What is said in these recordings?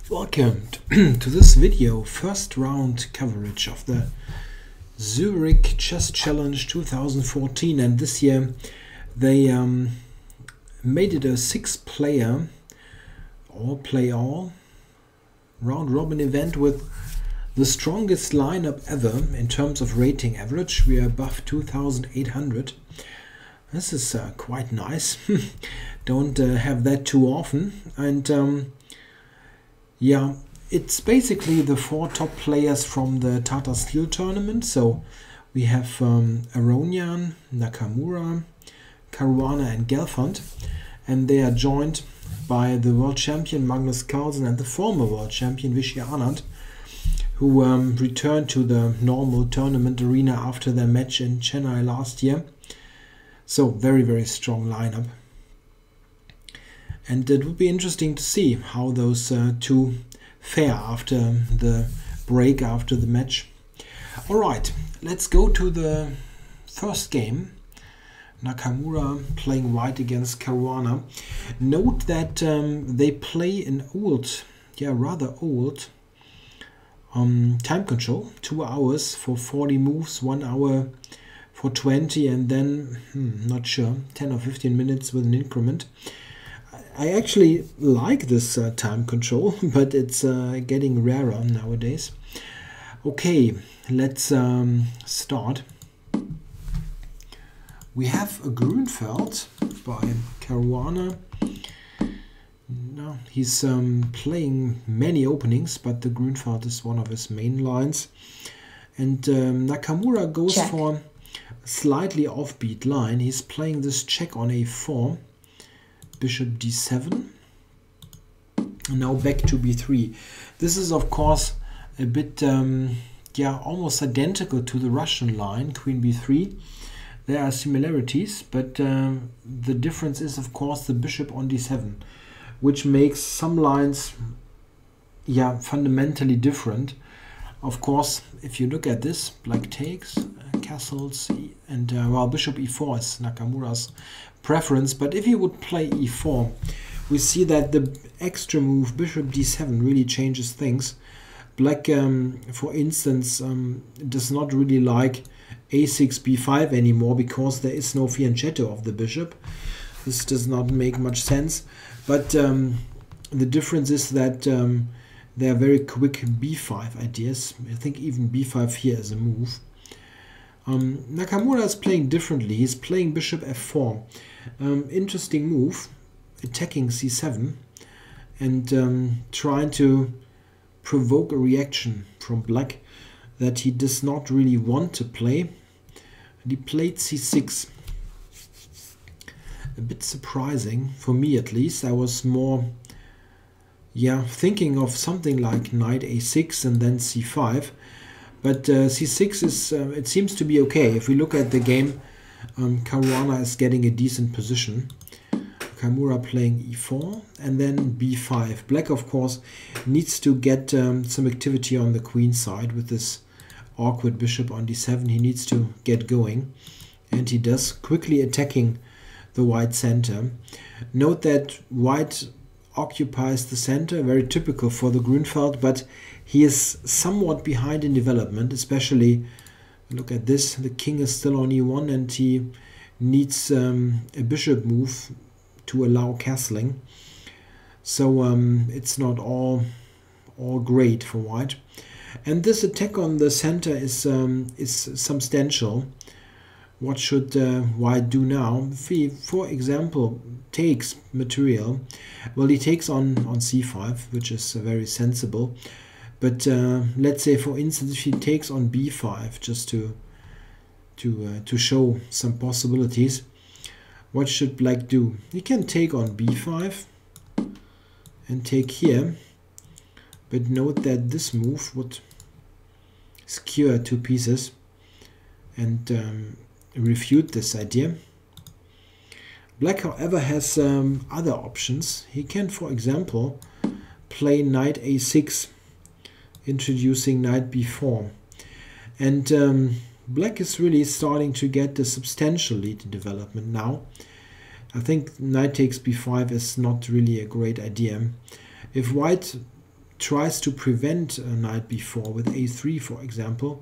Welcome to this video, first round coverage of the Zurich Chess Challenge 2014, and this year they made it a 6-player all-play-all round-robin event with the strongest lineup ever in terms of rating average. We are above 2,800. This is quite nice. Don't have that too often, and yeah, it's basically the 4 top players from the Tata Steel tournament. So we have Aronian, Nakamura, Caruana and Gelfand, and they are joined by the world champion Magnus Carlsen and the former world champion Anand, who returned to the normal tournament arena after their match in Chennai last year. So very, very strong lineup. And it would be interesting to see how those two fare after the break, after the match. Alright, let's go to the first game. Nakamura playing white against Caruana. Note that they play an old, rather old time control. 2 hours for 40 moves, 1 hour for 20, and then, not sure, 10 or 15 minutes with an increment. I actually like this time control, but it's getting rarer nowadays. Okay, let's start. We have a Gelfand by Caruana. No, he's playing many openings, but the Gelfand is one of his main lines. And Nakamura goes for a slightly offbeat line. He's playing this check on a4. Bishop d7, now back to b3. This is of course a bit almost identical to the Russian line, queen b3. There are similarities, but the difference is of course the bishop on d7, which makes some lines fundamentally different. Of course, if you look at this, black takes, castles, and well, bishop e4 is Nakamura's preference, but if you would play e4, we see that the extra move bishop d7 really changes things. Black, for instance, does not really like a6 b5 anymore because there is no fianchetto of the bishop. This does not make much sense, but the difference is that there are very quick b5 ideas. I think even b5 here is a move. Nakamura is playing differently. He's playing bishop f4. Interesting move, attacking c7 and trying to provoke a reaction from black that he does not really want to play. And he played c6. A bit surprising, for me at least. I was more thinking of something like knight a6 and then c5. But c6 is, it seems to be okay. If we look at the game, Caruana is getting a decent position. Nakamura playing e4 and then b5. Black, of course, needs to get some activity on the queen side with this awkward bishop on d7. He needs to get going, and he does, quickly attacking the white center. Note that white occupies the center, very typical for the Gelfand, but he is somewhat behind in development, especially look at this, the king is still on e1 and he needs a bishop move to allow castling. So it's not all great for white. And this attack on the center is substantial. What should white do now? If he, for example, takes material, well, he takes on c5, which is very sensible. But let's say, for instance, if he takes on b5, just to show some possibilities, what should black do? He can take on b5 and take here. But note that this move would skewer 2 pieces and refute this idea. Black, however, has other options. He can, for example, play knight a6, introducing knight b4. And black is really starting to get a substantial lead in development now. I think knight takes b5 is not really a great idea. If white tries to prevent knight b4 with a3, for example,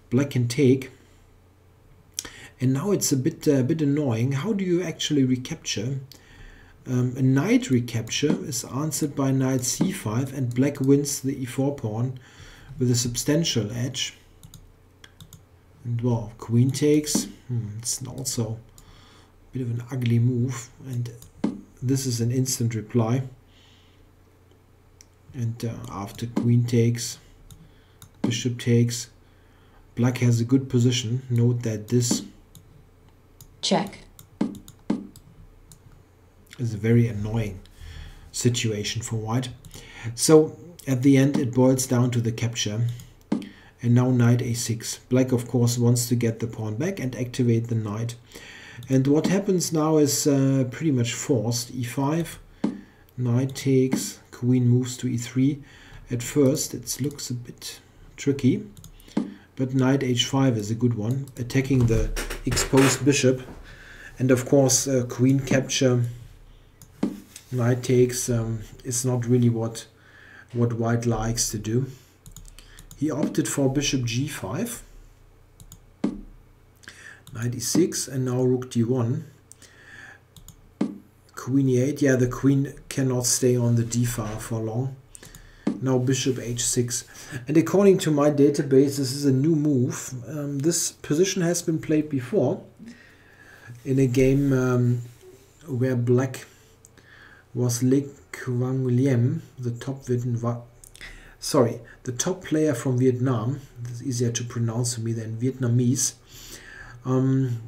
black can take. And now it's a bit annoying. How do you actually recapture? A knight recapture is answered by knight c5, and black wins the e4 pawn with a substantial edge. And well, queen takes. It's also a bit of an ugly move, and this is an instant reply. And after queen takes, bishop takes, black has a good position. Note that this check is a very annoying situation for white. So at the end it boils down to the capture. And now knight a6. Black of course wants to get the pawn back and activate the knight. And what happens now is pretty much forced. e5, knight takes, queen moves to e3. At first it looks a bit tricky, but knight h5 is a good one, attacking the exposed bishop. And of course queen capture, knight takes is not really what white likes to do. He opted for bishop g5, knight e6, and now rook d1. Queen e8, yeah, the queen cannot stay on the d file for long. Now bishop h6. And according to my database, this is a new move. This position has been played before in a game where black was Le Quang Nguyen, the top player from Vietnam. It's easier to pronounce for me than Vietnamese. In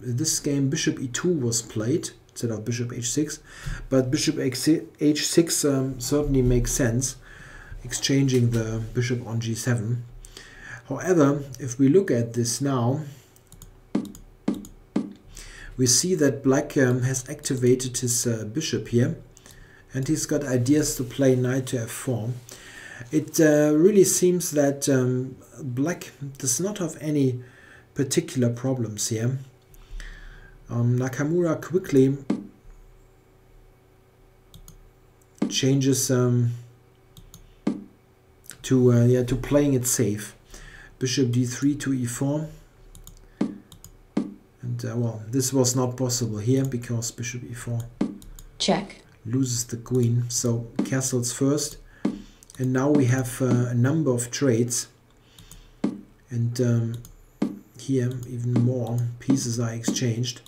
this game, bishop e2 was played instead of bishop h6, but bishop h6 certainly makes sense, exchanging the bishop on g7. However, if we look at this now, we see that black has activated his bishop here, and he's got ideas to play knight to f4. It really seems that black does not have any particular problems here. Nakamura quickly changes to playing it safe. Bishop d3 to e4. And well, this was not possible here because bishop e4 check loses the queen. So castles first, and now we have a number of trades, and here even more pieces are exchanged.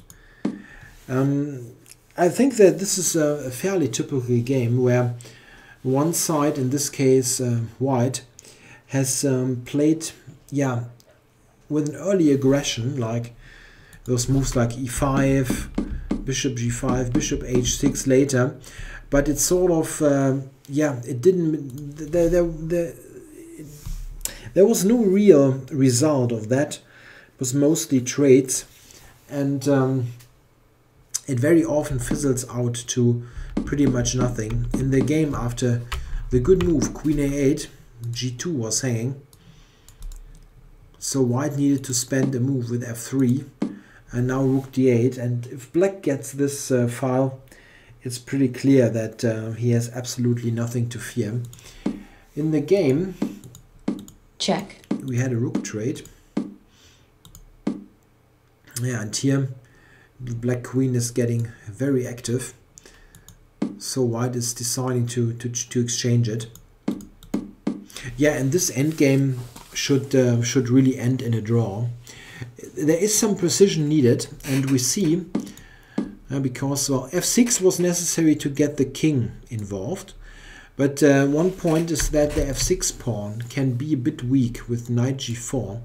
I think that this is a fairly typical game where one side, in this case white, has played with an early aggression, like those moves like e5, bishop g5, bishop h6 later, but it's sort of it didn't, there was no real result of that. It was mostly trades, and it very often fizzles out to pretty much nothing. In the game after the good move queen a8, g2 was hanging, so white needed to spend a move with f3, and now rook d8. And if black gets this file, it's pretty clear that he has absolutely nothing to fear. In the game, check, we had a rook trade. Yeah, and here the black queen is getting very active, so white is deciding to exchange it. Yeah, and this endgame should really end in a draw. There is some precision needed, and we see because well, f6 was necessary to get the king involved, but one point is that the f6 pawn can be a bit weak with knight g4.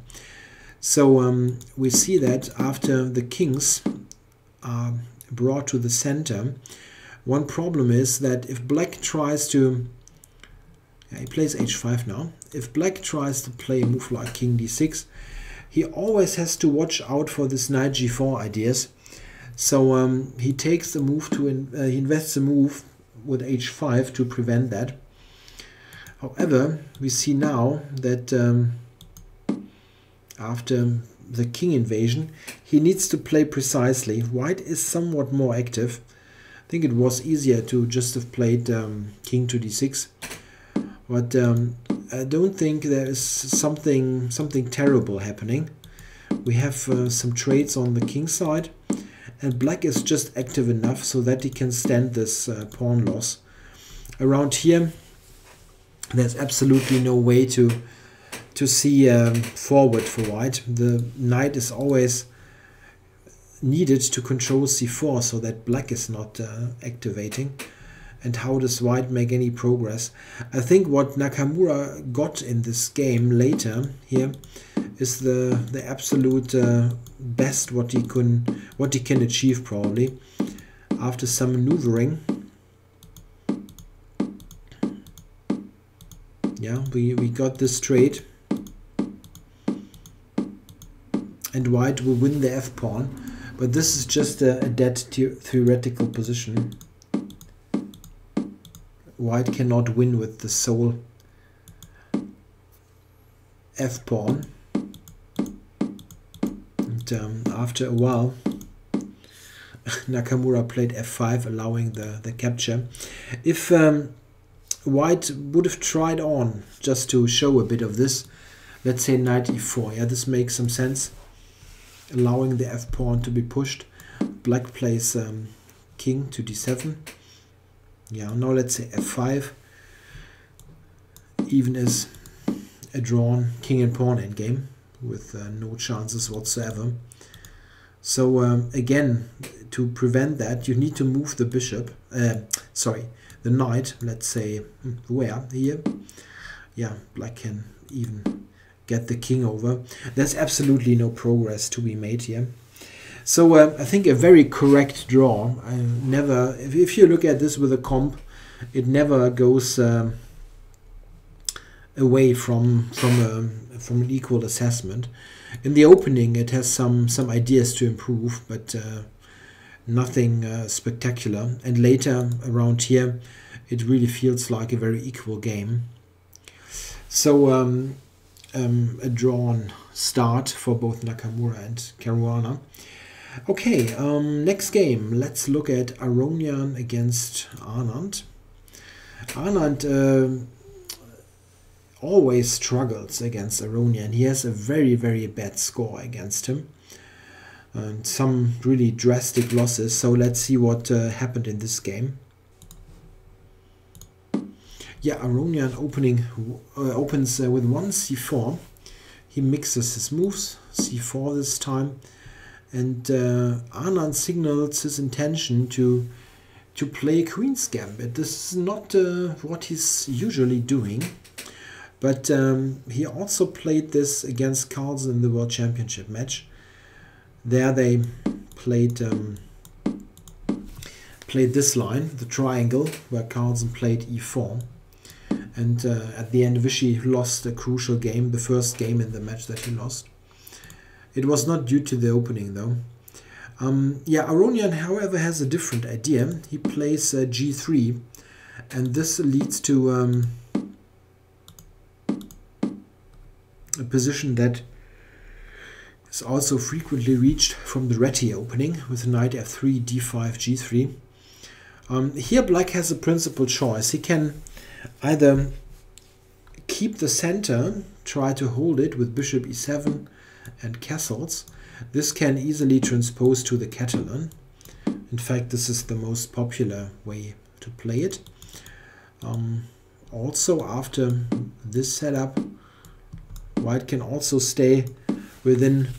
So we see that after the kings are brought to the center, one problem is that if black tries to, he plays h5 now, if black tries to play a move like king d6, he always has to watch out for this knight g4 ideas. So he takes the move to, he invests a move with h5 to prevent that. However, we see now that after the king invasion, he needs to play precisely. White is somewhat more active. I think it was easier to just have played king to d6. but I don't think there is something terrible happening. We have some trades on the king side, and black is just active enough so that he can stand this pawn loss. Around here, there's absolutely no way to see forward for white. The knight is always needed to control c4 so that black is not activating. And how does white make any progress? I think what Nakamura got in this game later here is the absolute best what he can achieve, probably after some maneuvering. Yeah, we got this trade, and white will win the f-pawn, but this is just a dead theoretical position. White cannot win with the sole f-pawn. And after a while, Nakamura played f5, allowing the capture. If white would have tried on, just to show a bit of this, let's say knight e4. Yeah, this makes some sense, allowing the f-pawn to be pushed. Black plays king to d7. Yeah, now let's say f5, even is a drawn king and pawn endgame with no chances whatsoever. So again, to prevent that, you need to move the bishop, sorry, the knight, let's say, where? Here. Yeah, black can even get the king over. There's absolutely no progress to be made here. So I think a very correct draw. I never, if you look at this with a comp, it never goes away from an equal assessment. In the opening, it has some ideas to improve, but nothing spectacular. And later around here, it really feels like a very equal game. So a drawn start for both Nakamura and Caruana. Okay, next game, let's look at Aronian against Anand. Anand always struggles against Aronian. He has a very, very bad score against him, and some really drastic losses. So let's see what happened in this game. Yeah, Aronian opens with one c4. He mixes his moves, c4 this time. And Anand signals his intention to play Queen's Gambit. This is not what he's usually doing, but he also played this against Carlsen in the World Championship match. There they played this line, the triangle, where Carlsen played e4. And at the end, Vichy lost a crucial game, the first game in the match that he lost. It was not due to the opening, though. Yeah, Aronian, however, has a different idea. He plays g3, and this leads to a position that is also frequently reached from the Reti opening with knight f3, d5, g3. Here, black has a principal choice. He can either keep the center, try to hold it with bishop e7 and castles. This can easily transpose to the Catalan. In fact, this is the most popular way to play it. Also, after this setup, white can also stay within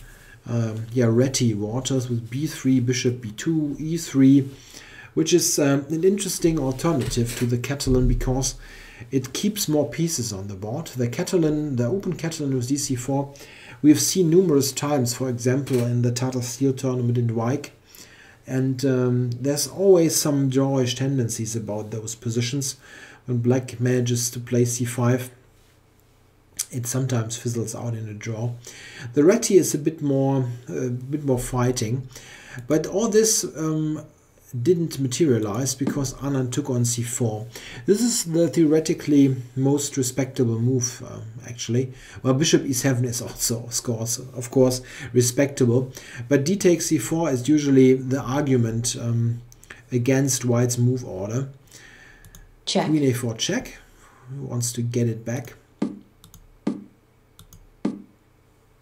Reti waters with b3, bishop b2, e3, which is an interesting alternative to the Catalan because it keeps more pieces on the board. The Catalan, the open Catalan with dc4, we've seen numerous times, for example, in the Tata Steel tournament in Zurich. And there's always some drawish tendencies about those positions. When black manages to play c5, it sometimes fizzles out in a draw. The Reti is a bit more fighting, but all this didn't materialize because Anand took on c4. This is the theoretically most respectable move, actually. Well, bishop e7 is also, of course, respectable, but d takes c4 is usually the argument against white's move order. Check. Queen a4 check. wants to get it back.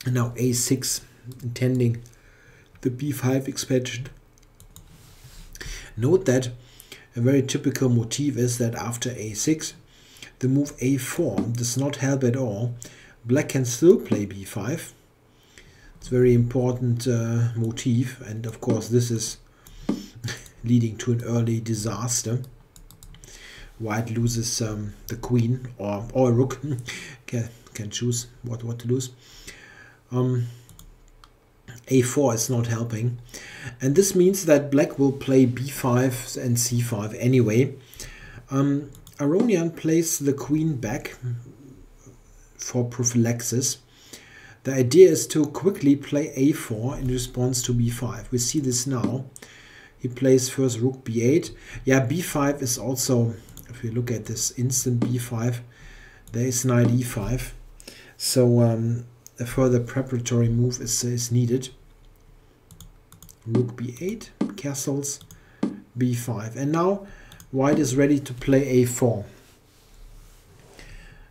And now a6, intending the b5 expansion. Note that a very typical motif is that after a6, the move a4 does not help at all. Black can still play b5. It's a very important motif, and of course this is leading to an early disaster. White loses the queen or a rook. Can choose what to lose. a4 is not helping, and this means that black will play b5 and c5 anyway. Aronian plays the queen back for prophylaxis. The idea is to quickly play a4 in response to b5. We see this now. He plays first rook b8. Yeah, b5 is also, if we look at this instant b5, there is knight e5. So a further preparatory move is needed. Rook b8, castles, b5. And now white is ready to play a4.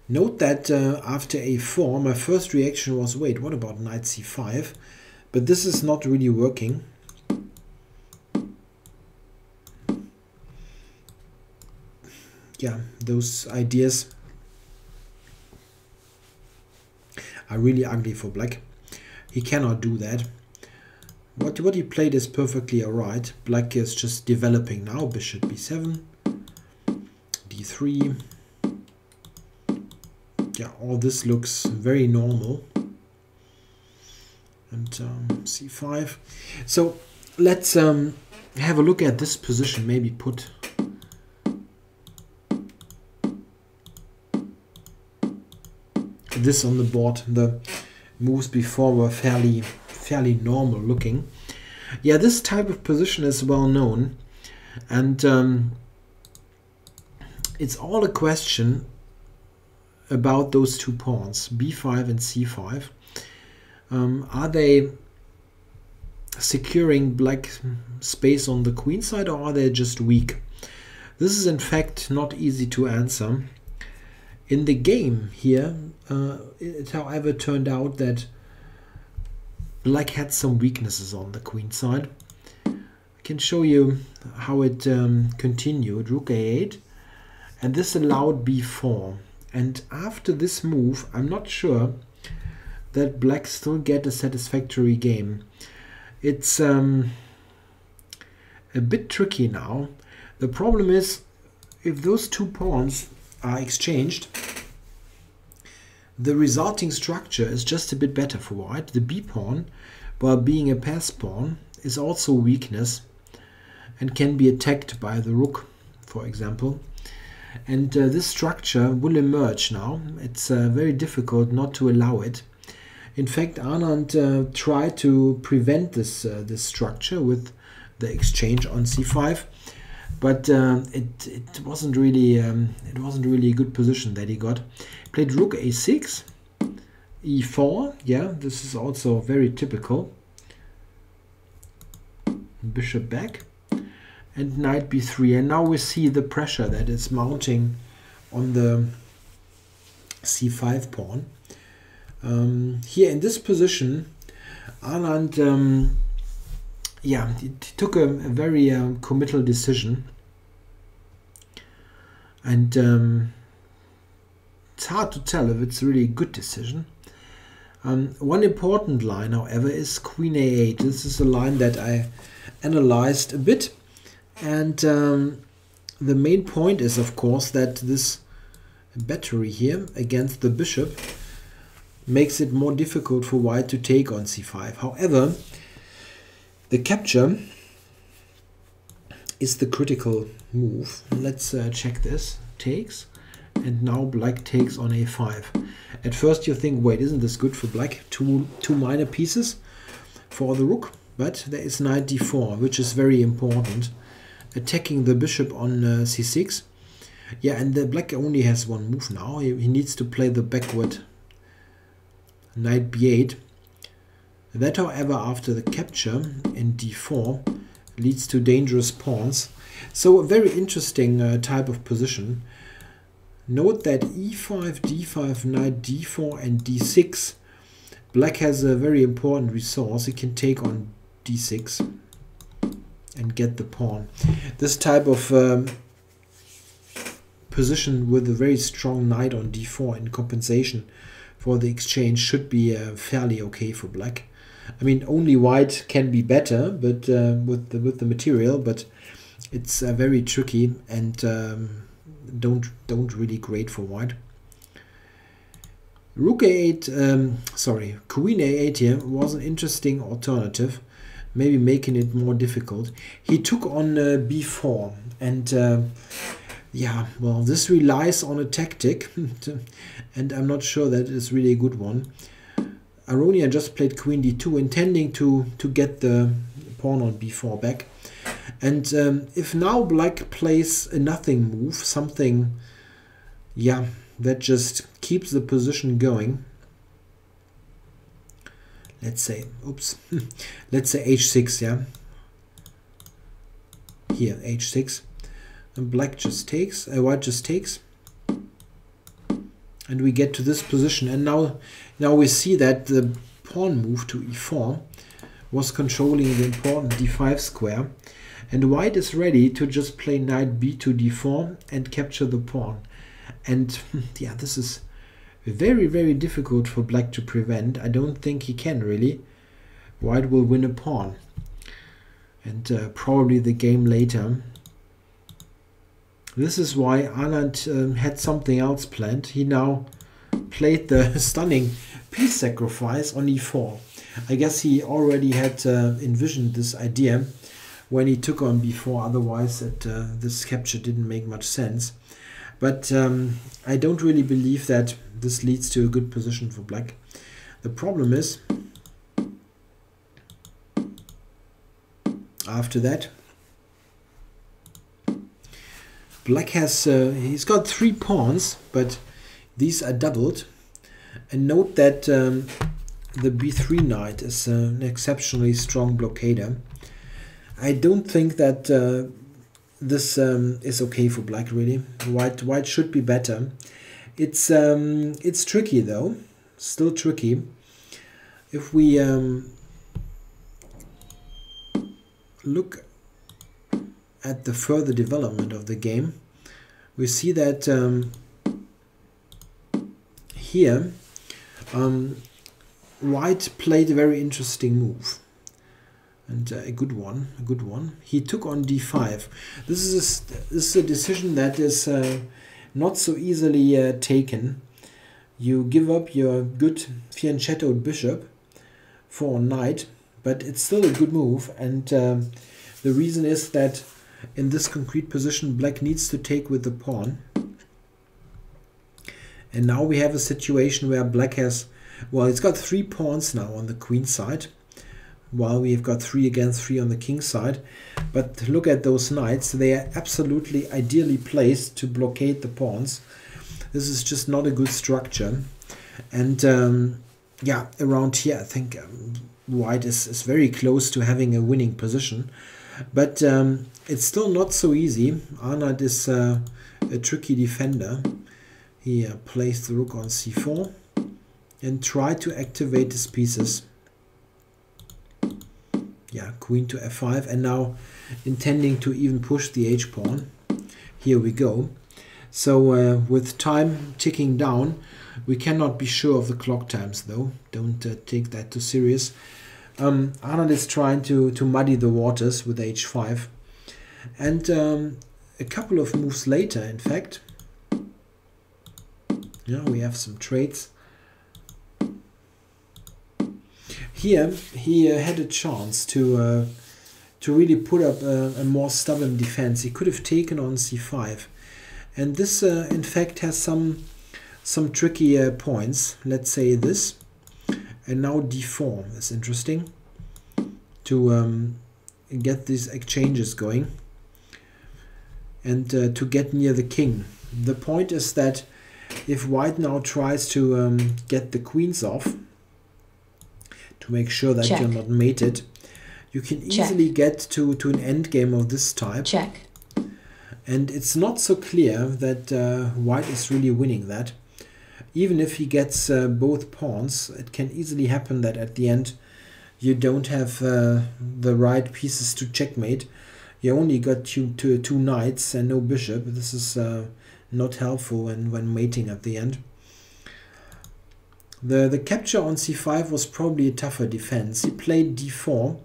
Note that after a4, my first reaction was, wait, what about knight c5? But this is not really working. Yeah, those ideas are really ugly for black. He cannot do that. What he played is perfectly alright. Black is just developing now. Bishop b7, d3. Yeah, all this looks very normal. And c5. So let's have a look at this position. Maybe put this on the board. The moves before were fairly normal looking. Yeah, this type of position is well known, and it's all a question about those two pawns, b5 and c5. Are they securing black space on the queen side, or are they just weak? This is in fact not easy to answer. In the game here, it however turned out that black had some weaknesses on the queen side. I can show you how it continued. Rook a8, and this allowed b4. And after this move, I'm not sure that black still get a satisfactory game. It's a bit tricky now. The problem is, if those two pawns are exchanged, the resulting structure is just a bit better for white. The b pawn, while being a pass pawn, is also a weakness and can be attacked by the rook, for example. And this structure will emerge now. It's very difficult not to allow it. In fact, Anand tried to prevent this structure with the exchange on c5, but it wasn't really a good position that he got. Played rook a6, e4. Yeah, this is also very typical. Bishop back, and knight b3. And now we see the pressure that is mounting on the c5 pawn. Here in this position, Anand yeah, he took a very committal decision, and it's hard to tell if it's really a good decision. One important line, however, is queen a8. This is a line that I analyzed a bit, and the main point is, of course, that this battery here against the bishop makes it more difficult for white to take on c5. However, the capture is the critical move. Let's check this. Takes, and now black takes on a5. At first you think, wait, isn't this good for black? Two minor pieces for the rook, but there is knight d4, which is very important, attacking the bishop on c6. Yeah, and the black only has one move now. He needs to play the backward knight b8. That, however, after the capture in d4 leads to dangerous pawns. So a very interesting type of position. Note that e5, d5, knight d4 and d6. Black has a very important resource. He can take on d6 and get the pawn. This type of position with a very strong knight on d4 in compensation for the exchange should be fairly okay for black. I mean, only white can be better, but with the material, but it's very tricky and don't really great for white. Rook a8, Queen a8 here was an interesting alternative, maybe making it more difficult. He took on b4, and yeah, well, this relies on a tactic, and I'm not sure that is really a good one. Aronian just played Queen d2, intending to get the pawn on b4 back. And if now black plays a nothing move, something, yeah, that just keeps the position going. Let's say, oops, let's say h6, yeah. Here, h6. And black just takes, white just takes. And we get to this position. And now we see that the pawn move to e4 was controlling the important d5 square. And white is ready to just play knight b2 d4 and capture the pawn. And yeah, this is very, very difficult for black to prevent. I don't think he can really. White will win a pawn. And probably the game later. This is why Anand had something else planned. He now played the stunning piece sacrifice on e4. I guess he already had envisioned this idea when he took on b4, otherwise this capture didn't make much sense. But I don't really believe that this leads to a good position for black. The problem is, after that, black has, he's got 3 pawns, but these are doubled. And note that the b3 knight is an exceptionally strong blockader. I don't think that this is okay for black, really. White should be better. It's tricky though, still tricky. If we look at the further development of the game, we see that here white played a very interesting move. And a good one, a good one. He took on d5. This is a decision that is not so easily taken. You give up your good fianchettoed bishop for a knight, but it's still a good move. And the reason is that in this concrete position, black needs to take with the pawn. And now we have a situation where black has, well, it's got 3 pawns now on the queen side, while we've got 3 against 3 on the king side. But look at those knights. They are absolutely ideally placed to blockade the pawns. This is just not a good structure. And yeah, around here I think white is very close to having a winning position. But it's still not so easy. Anand is a tricky defender. He placed the rook on c4 and tried to activate his pieces. Yeah, queen to f5, and now intending to even push the h-pawn. Here we go. So with time ticking down, we cannot be sure of the clock times though. Don't take that too serious. Anand is trying to muddy the waters with h5. And a couple of moves later, in fact, yeah, we have some trades. Here he had a chance to really put up a more stubborn defense. He could have taken on c5, and this in fact has some tricky points. Let's say this, and now d4 is interesting to get these exchanges going and to get near the king. The point is that if white now tries to get the queens off, to make sure that Check. you're not mated, you can easily get to an endgame of this type. Check. And it's not so clear that white is really winning that. Even if he gets both pawns, it can easily happen that at the end you don't have the right pieces to checkmate. You only got two knights and no bishop. This is not helpful when mating at the end. The capture on c5 was probably a tougher defense. He played d4,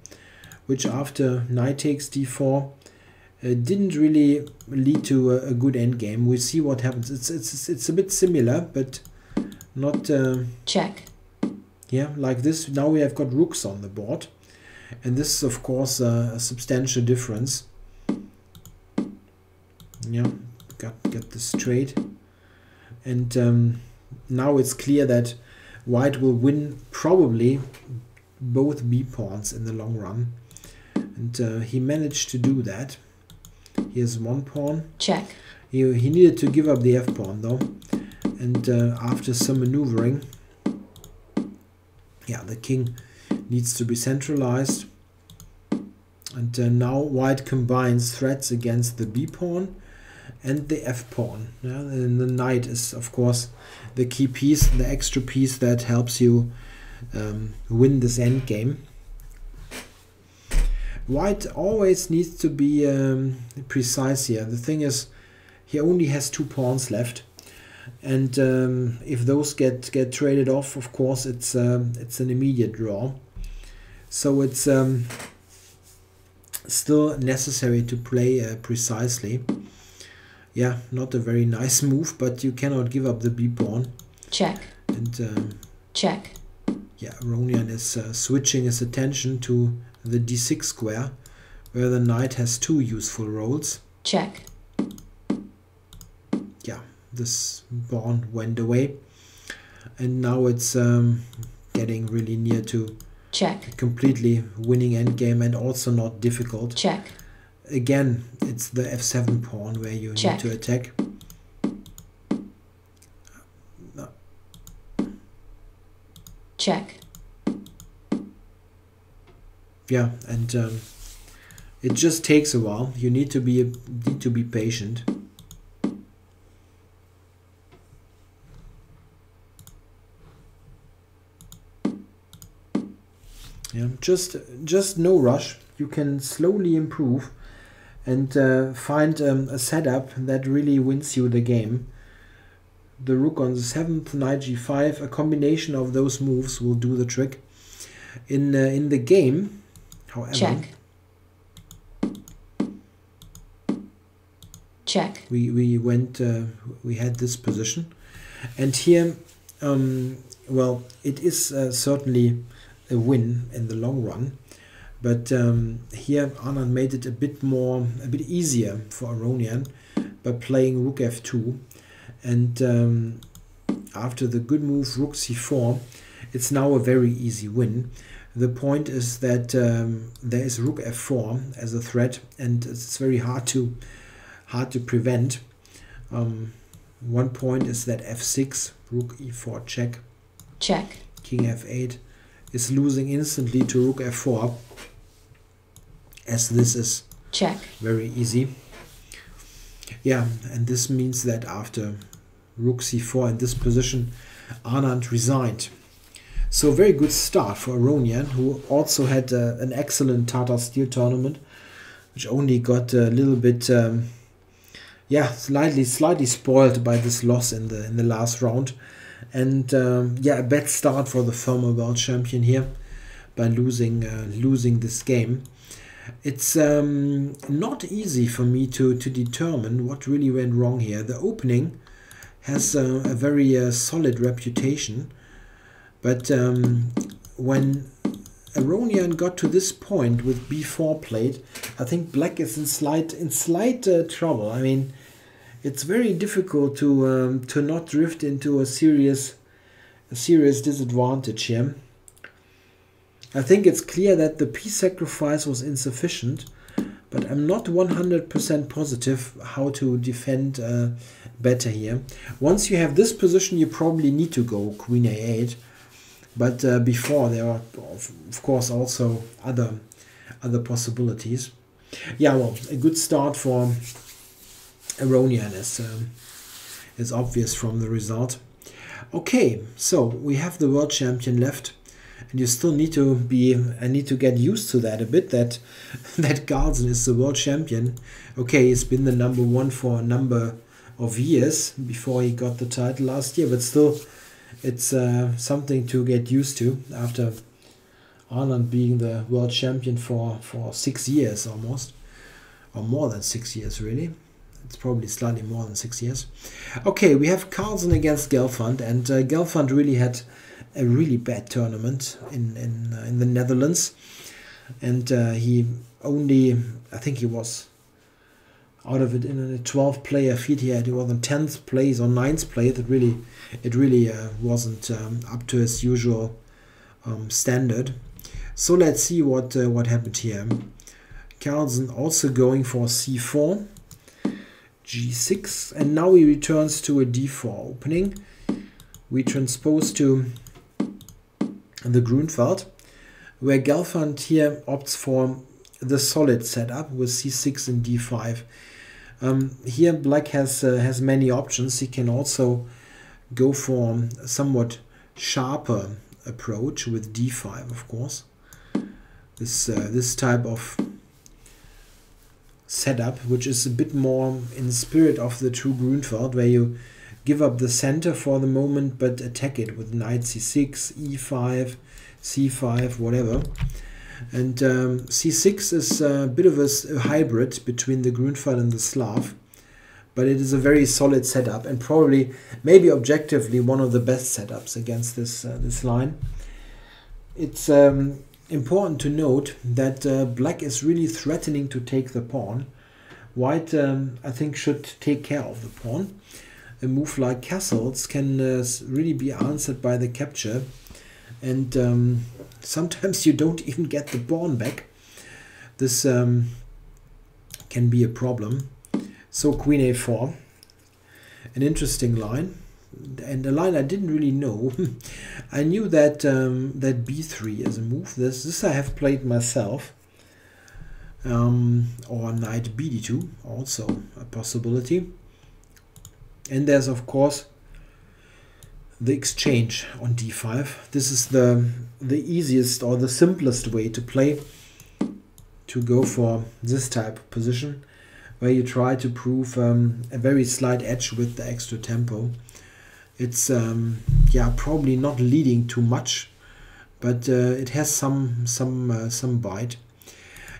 which after knight takes d4 didn't really lead to a good endgame. We see what happens. It's a bit similar, but not check. Yeah, like this. Now we have got rooks on the board, and this is of course a substantial difference. Yeah, get this straight, and now it's clear that white will win probably both b pawns in the long run, and he managed to do that. Here's one pawn. Check. He needed to give up the f pawn though, and after some maneuvering, yeah, the king needs to be centralized, and now white combines threats against the b pawn and the f pawn. Yeah, and the knight is of course the key piece, the extra piece that helps you win this endgame. White always needs to be precise here. The thing is, he only has 2 pawns left, and if those get traded off, of course it's an immediate draw. So it's still necessary to play precisely. Yeah, not a very nice move, but you cannot give up the b pawn. Check. And check. Yeah, Aronian is switching his attention to the d6 square, where the knight has 2 useful roles. Check. Yeah, this pawn went away, and now it's getting really near to check. A completely winning endgame, and also not difficult. Check. Again, it's the f7 pawn where you check. need to attack. No. Check. Yeah, and it just takes a while. You need to be patient. Yeah, just no rush. You can slowly improve and find a setup that really wins you the game. The rook on the 7th, knight g5, a combination of those moves will do the trick. In the game, however, check. We had this position, and here, well, it is certainly a win in the long run. But here Anand made it a bit easier for Aronian by playing rook f2, and after the good move rook c4, it's now a very easy win. The point is that there is rook f4 as a threat, and it's very hard to prevent. One point is that f6, rook e4 check, king f8 is losing instantly to rook f4. As this is very easy. Yeah, and this means that after rook c4 in this position, Anand resigned. So very good start for Aronian, who also had an excellent Tata Steel tournament, which only got a little bit, yeah, slightly spoiled by this loss in the last round. And yeah, a bad start for the former world champion here by losing this game. It's not easy for me to determine what really went wrong here. The opening has a very solid reputation, but when Aronian got to this point with b4 played, I think black is in slight trouble. I mean, it's very difficult to not drift into a serious disadvantage here. I think it's clear that the piece sacrifice was insufficient, but I'm not 100% positive how to defend better here. Once you have this position, you probably need to go queen a8, but before there are of course also other possibilities. Yeah, well, a good start for Aronian is obvious from the result. Okay, so we have the world champion left, and you still need to be. I need to get used to that a bit. That Carlsen is the world champion. Okay, he's been the #1 for a number of years before he got the title last year, but still, it's something to get used to after Anand being the world champion for 6 years almost, or more than 6 years really. It's probably slightly more than 6 years. Okay, we have Carlsen against Gelfand, and Gelfand really had a really bad tournament in the Netherlands, and he only, I think he was out of it in a 12-player field. He was on 10th place or 9th place. It really wasn't up to his usual standard. So let's see what happened here. Carlsen also going for c4, g6, and now he returns to a d4 opening. We transpose to the Grunfeld, where Gelfand here opts for the solid setup with c6 and d5. Here black has many options. He can also go for a somewhat sharper approach with d5, of course. This type of setup, which is a bit more in the spirit of the true Grunfeld, where you give up the center for the moment but attack it with knight c6, e5, c5, whatever. And c6 is a bit of a hybrid between the Grunfeld and the Slav, but it is a very solid setup, and probably, maybe objectively, one of the best setups against this line. It's important to note that black is really threatening to take the pawn. White, I think, should take care of the pawn. A move like castles can really be answered by the capture, and sometimes you don't even get the pawn back. This can be a problem. So queen a4, an interesting line, and a line I didn't really know. I knew that that b3 is a move. This I have played myself. Or knight bd2, also a possibility. And there's of course the exchange on d5. This is the easiest or the simplest way to play, to go for this type of position, where you try to prove a very slight edge with the extra tempo. It's yeah, probably not leading too much, but it has some bite.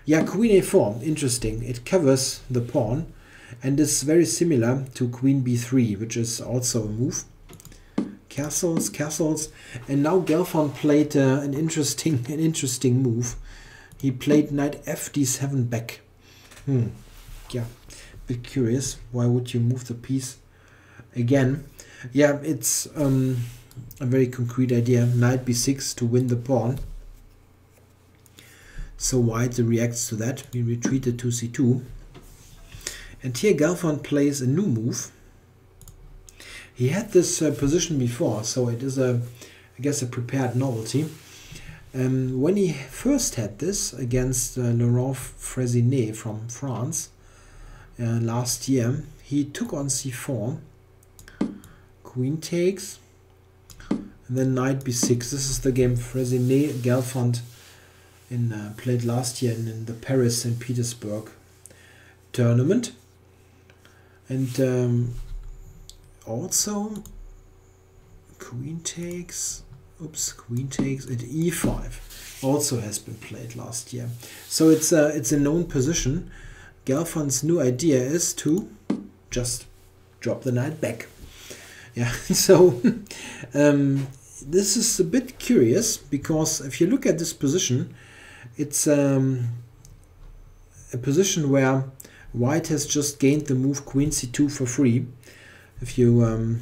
Yeah, queen a4, interesting. It covers the pawn and is very similar to queen b3, which is also a move. Castles, castles, and now Gelfand played an interesting move. He played knight fd7 back. Yeah, a bit curious. Why would you move the piece again? Yeah, it's a very concrete idea. Knight b6 to win the pawn. So white reacts to that. We retreated to c2. And here Gelfand plays a new move. He had this position before, so it is I guess a prepared novelty. When he first had this against Laurent Fresinet from France last year, he took on c4, queen takes, and then knight b6. This is the game Fresinet Gelfand played last year in the Paris and Petersburg tournament. And also queen takes, queen takes at e5 also has been played last year. So it's a known position. Gelfand's new idea is to just drop the knight back. Yeah, so this is a bit curious, because if you look at this position, it's a position where white has just gained the move queen c2 for free. If you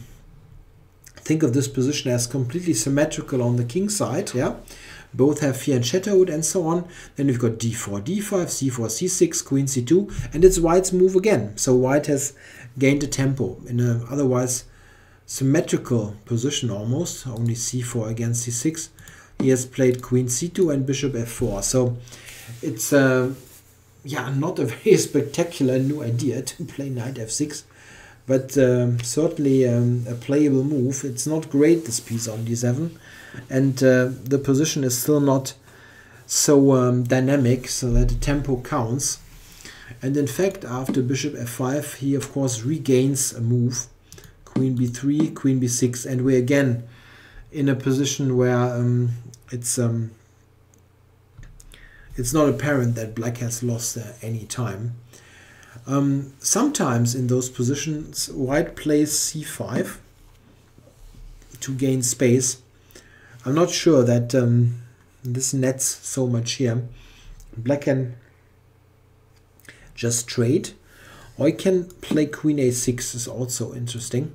think of this position as completely symmetrical on the king side, yeah, both have fianchettoed and so on, then you've got d4, d5, c4, c6, queen c2, and it's white's move again. So white has gained a tempo in an otherwise symmetrical position almost, only c4 against c6. He has played queen c2 and bishop f4. So it's yeah, not a very spectacular new idea to play knight f6. but certainly a playable move. It's not great, this piece on d7, and the position is still not so dynamic, so that the tempo counts. And in fact, after bishop f5, he of course regains a move. Queen b3, queen b6, and we're again in a position where it's not apparent that black has lost any time. Sometimes in those positions, white plays c5 to gain space. I'm not sure that this nets so much here. Black can just trade, or he can play queen a6 is also interesting.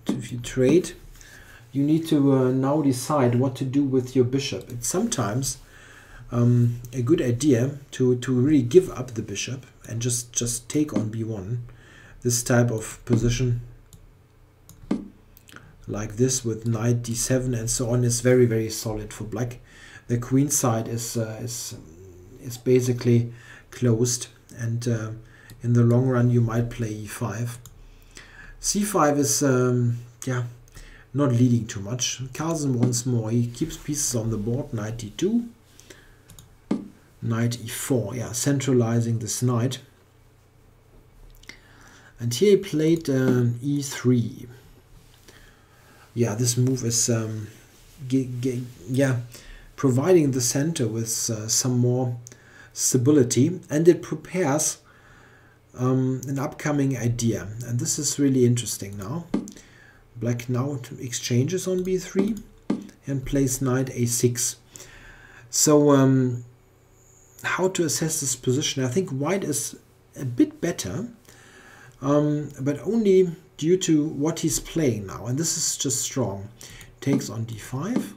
If you trade, you need to now decide what to do with your bishop. It's sometimes a good idea to really give up the bishop and just take on b1. This type of position, like this with knight d7 and so on, is very, very solid for black. The queen side is basically closed, and in the long run you might play e5. c5 is yeah, not leading too much. Carlsen once more, he keeps pieces on the board. Knight d2, knight e4, yeah, centralizing this knight. And here he played e3. Yeah, this move is yeah, providing the center with some more stability, and it prepares an upcoming idea. And this is really interesting now. Black now exchanges on b3 and plays knight a6. So how to assess this position? I think white is a bit better, but only due to what he's playing now. And this is just strong. Takes on d5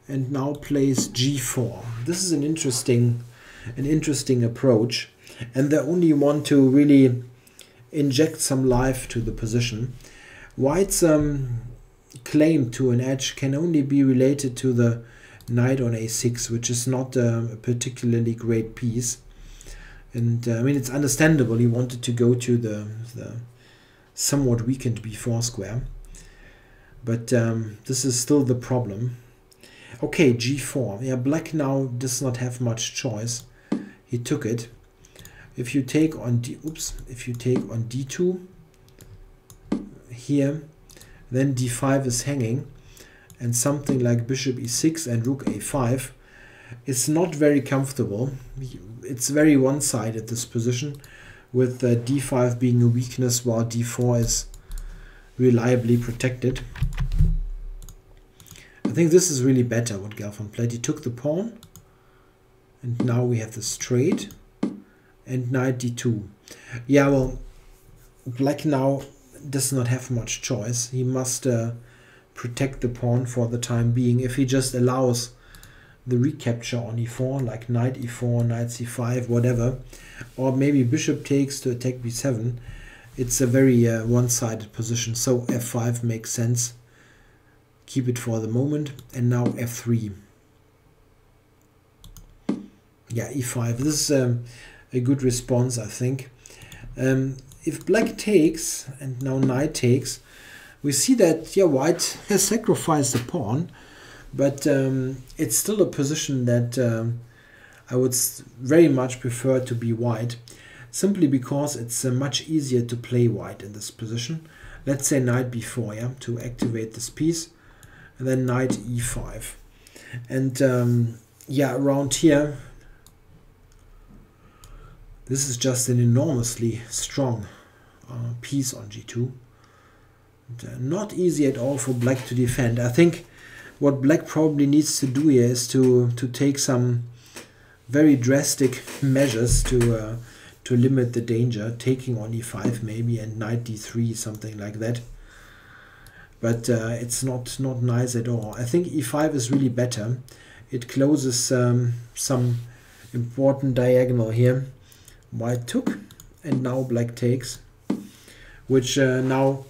and now plays g4. This is an interesting approach, and they only want to really inject some life to the position. White's claim to an edge can only be related to the knight on a6, which is not a particularly great piece. And I mean, it's understandable. He wanted to go to the somewhat weakened b4 square, but this is still the problem. Okay, g4. Yeah, black now does not have much choice. He took it. If you take on if you take on d2 here, then d5 is hanging, and something like bishop e6 and rook a5 is not very comfortable. It's very one-sided, this position, with d5 being a weakness while d4 is reliably protected. I think this is really better what Gelfand played. He took the pawn, and now we have this trade, and knight d2. Yeah, well, black now does not have much choice. He must protect the pawn for the time being. If he just allows the recapture on e4, like knight e4, knight c5, whatever, or maybe bishop takes to attack b7, it's a very one-sided position. So f5 makes sense. Keep it for the moment. And now f3. Yeah, e5. This is a good response, I think. If black takes and now knight takes, we see that, yeah, white has sacrificed the pawn, but it's still a position that I would very much prefer to be white, simply because it's much easier to play white in this position. Let's say knight b4, yeah, to activate this piece, and then knight e5. And yeah, around here, this is just an enormously strong piece on g2. And, not easy at all for black to defend. I think what black probably needs to do here is to take some very drastic measures to limit the danger, taking on e5 maybe, and knight d3, something like that. But it's not nice at all. I think e5 is really better. It closes some important diagonal here. White took, and now black takes, which now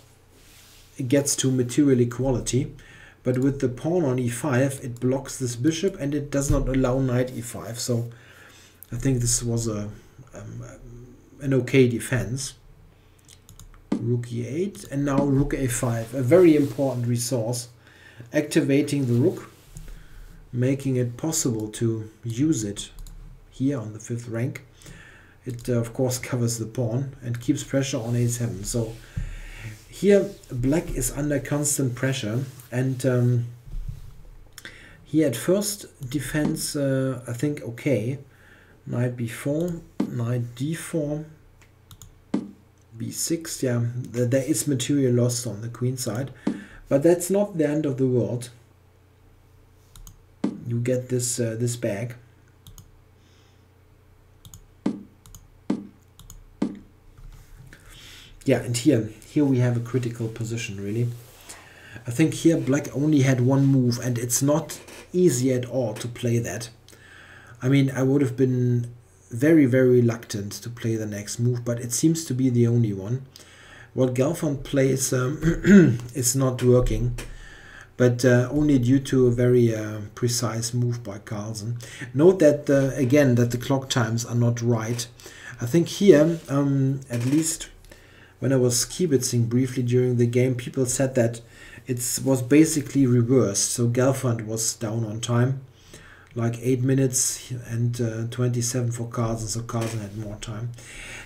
gets to material equality. But with the pawn on e5, it blocks this bishop, and it does not allow knight e5. So I think this was an okay defense. rook e8, and now rook a5, a very important resource, activating the rook, making it possible to use it here on the 5th rank. It of course covers the pawn and keeps pressure on a7. So here black is under constant pressure, and he at first defends I think okay. Knight b4, knight d4, b6. Yeah, there is material lost on the queen side, but that's not the end of the world. You get this this back. Yeah, and here we have a critical position, really. I think here black only had one move, and it's not easy at all to play that. I mean, I would have been very, very reluctant to play the next move, but it seems to be the only one. What Gelfand plays is not working, but only due to a very precise move by Carlsen. Note that, again, that the clock times are not right. I think here, at least when I was kibitzing briefly during the game, people said that it was basically reversed. So Gelfand was down on time, like 8 minutes, and 27 for Carlsen, so Carlsen had more time.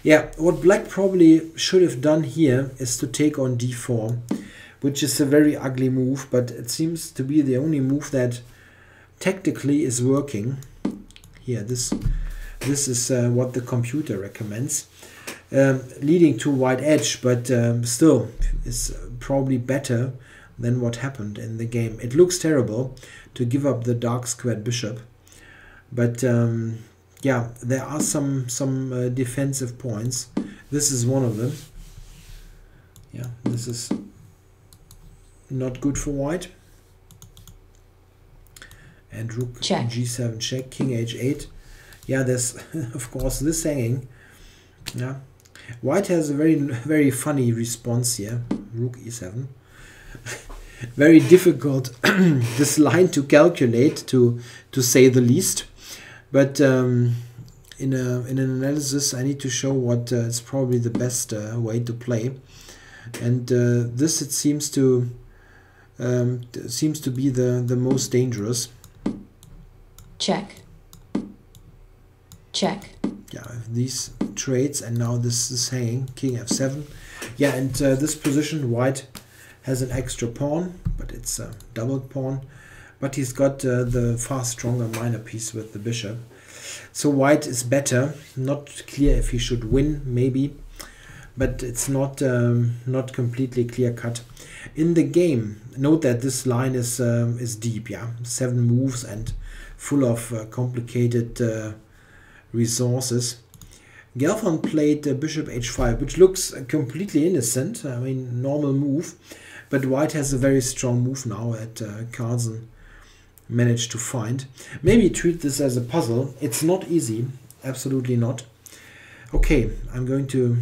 Yeah, what black probably should have done here is to take on d4, which is a very ugly move, but it seems to be the only move that tactically is working. Here, this is what the computer recommends. Leading to white edge, but still is probably better than what happened in the game. It looks terrible to give up the dark squared bishop, but yeah, there are some defensive points. This is one of them. Yeah, this is not good for white. And rook check. g7 check, king h8. Yeah, there's of course this hanging. Yeah, white has a very funny response here. Rook e7. Very difficult this line to calculate, to say the least. But in an analysis, I need to show what is probably the best way to play. And this, it seems to be the most dangerous. Check. Check. Yeah, these trades, and now this is hanging, king f7. Yeah, and this position, white has an extra pawn, but it's a doubled pawn. But he's got the far stronger minor piece with the bishop. So white is better. Not clear if he should win, maybe, but it's not completely clear cut. In the game, note that this line is deep. Yeah, 7 moves and full of complicated resources. Gelfand played bishop h5, which looks completely innocent. I mean, normal move, but white has a very strong move now that Carlsen managed to find. Maybe treat this as a puzzle. It's not easy, absolutely not. Okay, I'm going to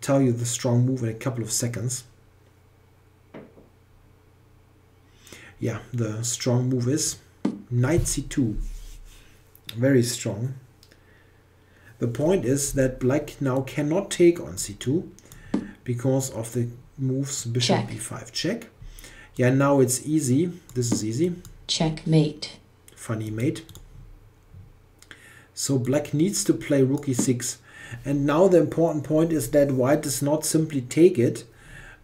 tell you the strong move in a couple of seconds. Yeah, the strong move is knight c2. Very strong. The point is that black now cannot take on c2 because of the moves bishop check. b5 check. Yeah, now it's easy. This is easy. Checkmate. Funny mate. So black needs to play rook e6. And now the important point is that white does not simply take it,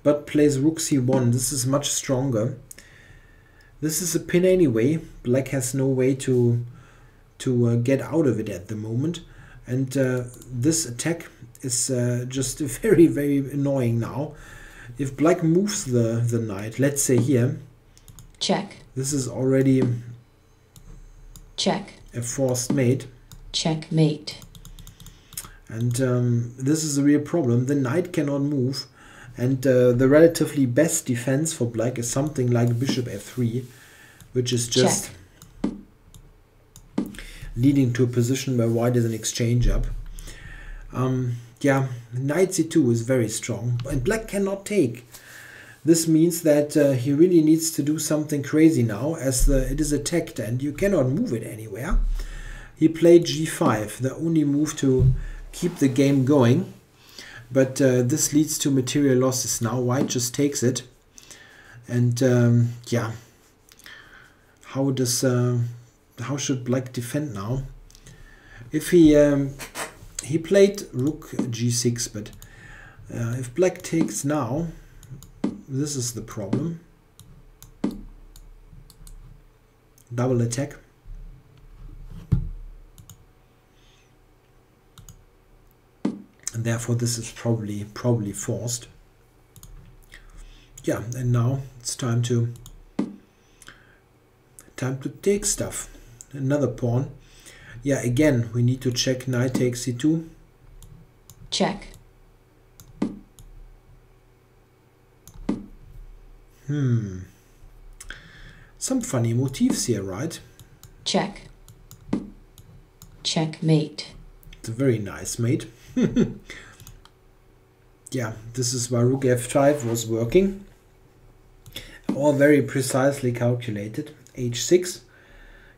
but plays rook c1. This is much stronger. This is a pin anyway. Black has no way to get out of it at the moment. And this attack is just very, very annoying now. If black moves the knight, let's say here, check. this is already check. A forced mate. Checkmate. And this is a real problem. The knight cannot move. And the relatively best defense for black is something like bishop f3, which is just check. Leading to a position where white is an exchange up. Yeah, knight c2 is very strong, and black cannot take. This means that he really needs to do something crazy now, as it is attacked and you cannot move it anywhere. He played g5, the only move to keep the game going. but this leads to material losses. Now white just takes it, and yeah, how should black defend now? If he played rook g6, but if black takes now, this is the problem. Double attack. And therefore this is probably forced. Yeah, and now it's time to take stuff. Another pawn. Yeah, again we need to check knight takes c2. Check. Some funny motifs here, right? Check. Checkmate. It's a very nice mate. Yeah, this is why rook f5 was working. All very precisely calculated. h6.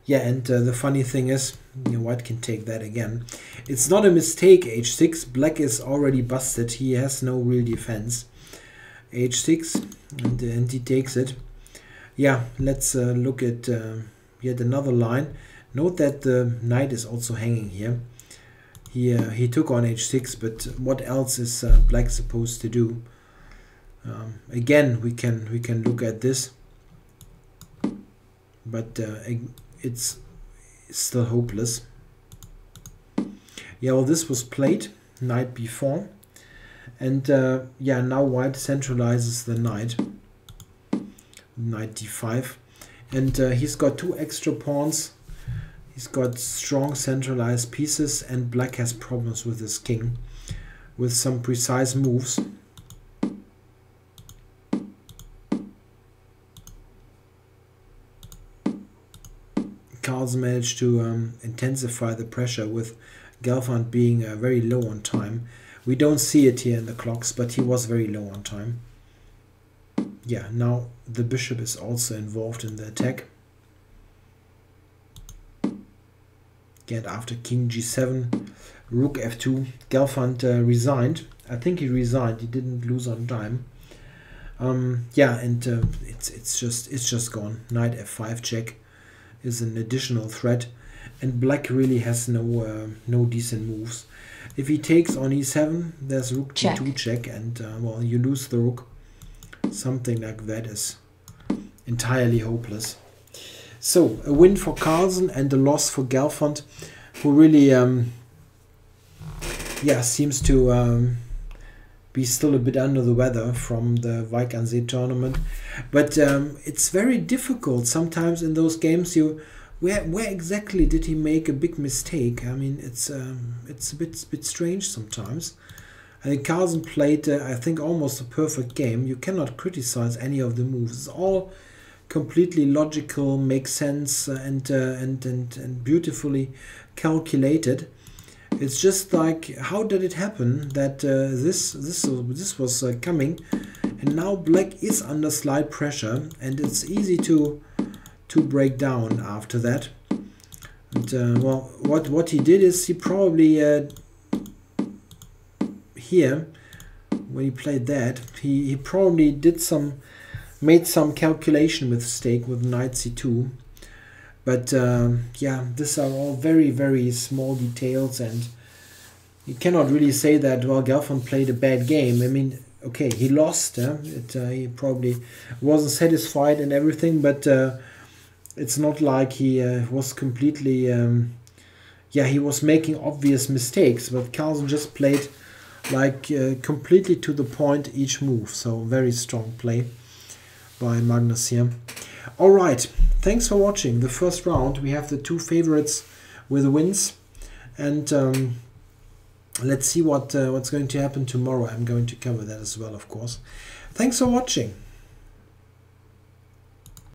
Yeah, and the funny thing is, white can take that again. It's not a mistake, h6. Black is already busted. He has no real defense. h6, and he takes it. Yeah, let's look at yet another line. Note that the knight is also hanging here. He took on h6, but what else is black supposed to do? Again, we can look at this, but it's still hopeless. Yeah, well, this was played, knight b4, and yeah, now white centralizes the knight. Knight d5, and he's got two extra pawns. He's got strong centralized pieces, and black has problems with his king with some precise moves. Carlsen managed to intensify the pressure with Gelfand being very low on time. We don't see it here in the clocks, but he was very low on time. Yeah, now the bishop is also involved in the attack. Again, after king g7, rook f2, Gelfand resigned. I think he resigned. He didn't lose on time. Yeah, and it's just gone. Knight f5 check is an additional threat, and black really has no decent moves. If he takes on e7, there's rook g2 check, and well, you lose the rook. Something like that is entirely hopeless. So a win for Carlsen and a loss for Gelfand, who really yeah, seems to be still a bit under the weather from the Weichansee tournament. But it's very difficult sometimes in those games. Where exactly did he make a big mistake? I mean, it's a bit strange sometimes. I think Carlsen played, I think, almost a perfect game. You cannot criticize any of the moves. It's all completely logical, makes sense, and beautifully calculated. It's just like, how did it happen that this was coming, and now black is under slight pressure, and it's easy to break down after that. And well, what he did is he probably here, when he played that, he probably made some calculation mistake with knight c2. But yeah, these are all very, very small details, and you cannot really say that, well, Gelfand played a bad game. I mean, okay, he lost. He probably wasn't satisfied and everything, but it's not like he was completely... yeah, he was making obvious mistakes, but Carlsen just played like completely to the point each move. So very strong play by Magnus here. All right, thanks for watching the first round. We have the two favorites with wins, and let's see what's going to happen tomorrow. I'm going to cover that as well, of course. Thanks for watching.